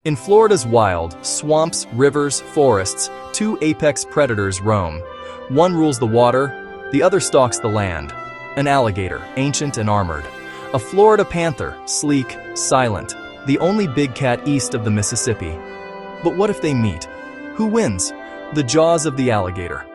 In Florida's wild, swamps, rivers, forests, two apex predators roam. One rules the water, the other stalks the land. An alligator, ancient and armored. A Florida panther, sleek, silent, the only big cat east of the Mississippi. But what if they meet? Who wins? The jaws of the alligator,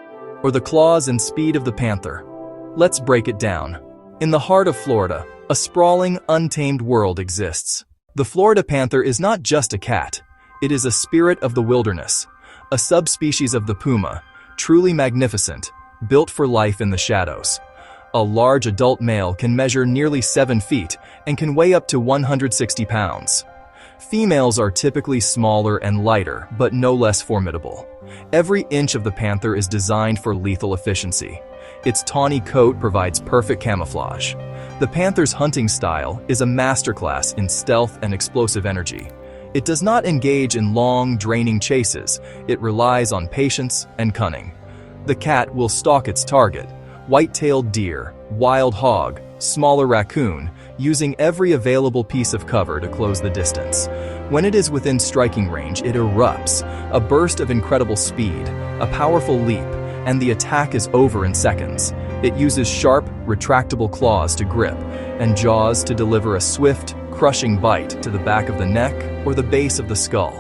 or the claws and speed of the panther? Let's break it down. In the heart of Florida, a sprawling, untamed world exists. The Florida panther is not just a cat. It is a spirit of the wilderness, a subspecies of the puma, truly magnificent, built for life in the shadows. A large adult male can measure nearly 7 feet and can weigh up to 160 pounds. Females are typically smaller and lighter, but no less formidable. Every inch of the panther is designed for lethal efficiency. Its tawny coat provides perfect camouflage. The panther's hunting style is a masterclass in stealth and explosive energy. It does not engage in long, draining chases. It relies on patience and cunning. The cat will stalk its target, white-tailed deer, wild hog, smaller raccoon, using every available piece of cover to close the distance. When it is within striking range, it erupts, a burst of incredible speed, a powerful leap, and the attack is over in seconds. It uses sharp, retractable claws to grip, and jaws to deliver a swift, crushing bite to the back of the neck or the base of the skull.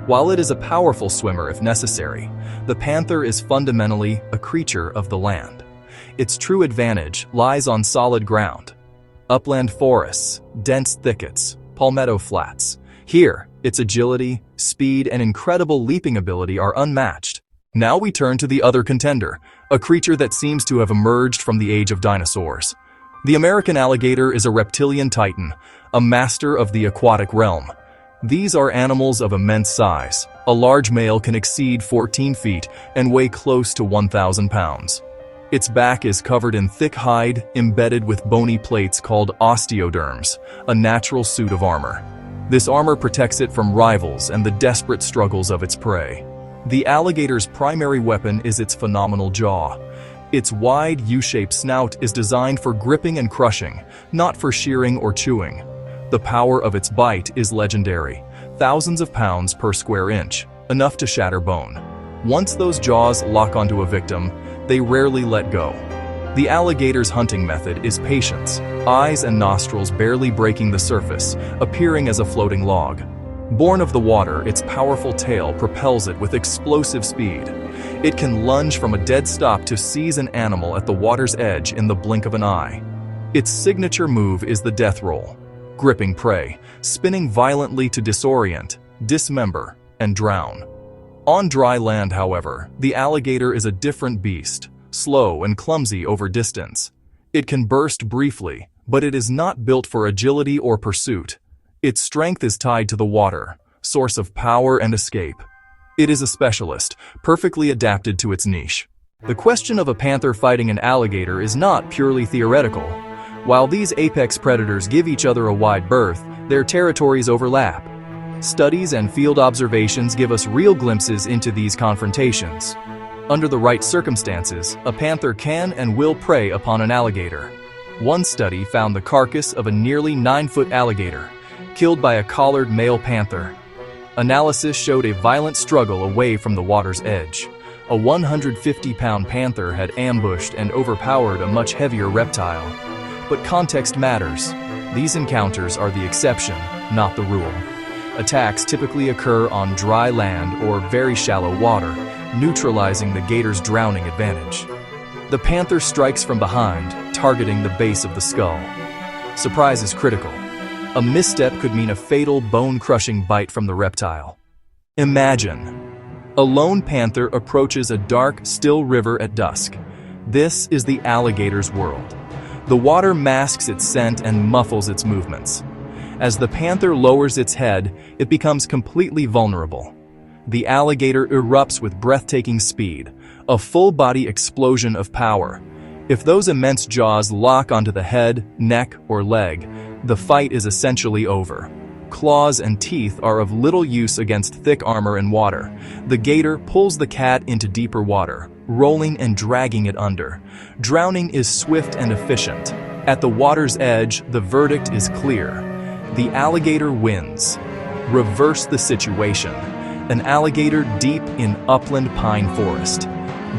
While it is a powerful swimmer if necessary, the panther is fundamentally a creature of the land. Its true advantage lies on solid ground. Upland forests, dense thickets, palmetto flats. Here, its agility, speed, and incredible leaping ability are unmatched. Now we turn to the other contender, a creature that seems to have emerged from the age of dinosaurs. The American alligator is a reptilian titan, a master of the aquatic realm. These are animals of immense size. A large male can exceed 14 feet and weigh close to 1,000 pounds. Its back is covered in thick hide embedded with bony plates called osteoderms, a natural suit of armor. This armor protects it from rivals and the desperate struggles of its prey. The alligator's primary weapon is its phenomenal jaw. Its wide U-shaped snout is designed for gripping and crushing, not for shearing or chewing. The power of its bite is legendary, thousands of pounds per square inch, enough to shatter bone. Once those jaws lock onto a victim, they rarely let go. The alligator's hunting method is patience, eyes and nostrils barely breaking the surface, appearing as a floating log. Born of the water, its powerful tail propels it with explosive speed. It can lunge from a dead stop to seize an animal at the water's edge in the blink of an eye. Its signature move is the death roll, gripping prey, spinning violently to disorient, dismember, and drown. On dry land, however, the alligator is a different beast, slow and clumsy over distance. It can burst briefly, but it is not built for agility or pursuit. Its strength is tied to the water, source of power and escape. It is a specialist, perfectly adapted to its niche. The question of a panther fighting an alligator is not purely theoretical. While these apex predators give each other a wide berth, their territories overlap. Studies and field observations give us real glimpses into these confrontations. Under the right circumstances, a panther can and will prey upon an alligator. One study found the carcass of a nearly 9-foot alligator, killed by a collared male panther. Analysis showed a violent struggle away from the water's edge. A 150-pound panther had ambushed and overpowered a much heavier reptile. But context matters. These encounters are the exception, not the rule. Attacks typically occur on dry land or very shallow water, neutralizing the gator's drowning advantage. The panther strikes from behind, targeting the base of the skull. Surprise is critical. A misstep could mean a fatal bone-crushing bite from the reptile. Imagine. A lone panther approaches a dark, still river at dusk. This is the alligator's world. The water masks its scent and muffles its movements. As the panther lowers its head, it becomes completely vulnerable. The alligator erupts with breathtaking speed, a full-body explosion of power. If those immense jaws lock onto the head, neck, or leg, the fight is essentially over. Claws and teeth are of little use against thick armor and water. The gator pulls the cat into deeper water, rolling and dragging it under. Drowning is swift and efficient. At the water's edge, the verdict is clear. The alligator wins. Reverse the situation. An alligator deep in upland pine forest.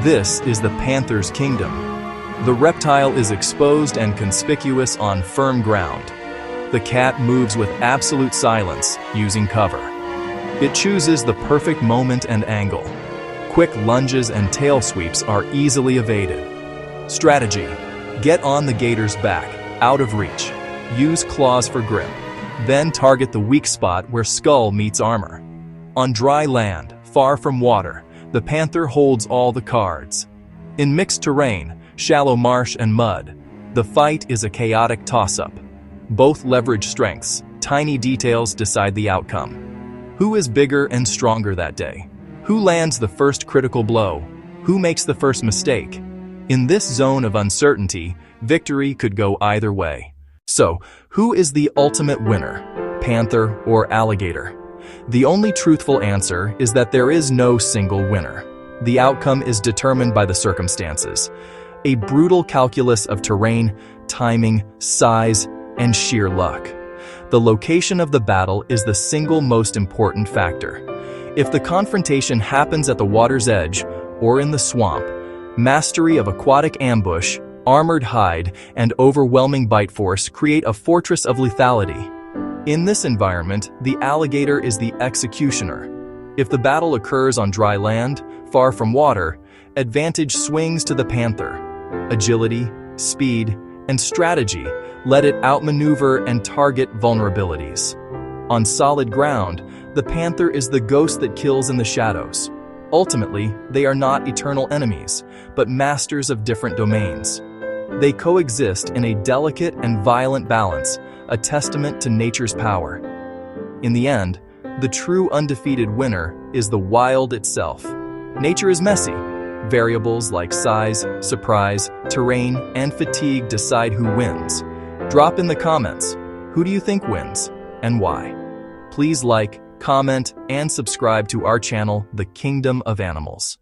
This is the panther's kingdom. The reptile is exposed and conspicuous on firm ground. The cat moves with absolute silence, using cover. It chooses the perfect moment and angle. Quick lunges and tail sweeps are easily evaded. Strategy: get on the gator's back, out of reach. Use claws for grip. Then target the weak spot where skull meets armor. On dry land, far from water, the panther holds all the cards. In mixed terrain, shallow marsh and mud, the fight is a chaotic toss-up. Both leverage strengths. Tiny details decide the outcome. Who is bigger and stronger that day? Who lands the first critical blow? Who makes the first mistake? In this zone of uncertainty, victory could go either way. So, who is the ultimate winner? Panther or alligator? The only truthful answer is that there is no single winner. The outcome is determined by the circumstances. A brutal calculus of terrain, timing, size, and sheer luck. The location of the battle is the single most important factor. If the confrontation happens at the water's edge or in the swamp, mastery of aquatic ambush, armored hide, and overwhelming bite force create a fortress of lethality. In this environment, the alligator is the executioner. If the battle occurs on dry land, far from water, advantage swings to the panther. Agility, speed, and strategy let it outmaneuver and target vulnerabilities. On solid ground, the panther is the ghost that kills in the shadows. Ultimately, they are not eternal enemies, but masters of different domains. They coexist in a delicate and violent balance, a testament to nature's power. In the end, the true undefeated winner is the wild itself. Nature is messy. Variables like size, surprise, terrain, and fatigue decide who wins. Drop in the comments, who do you think wins, and why? Please like, comment, and subscribe to our channel, The Kingdom of Animals.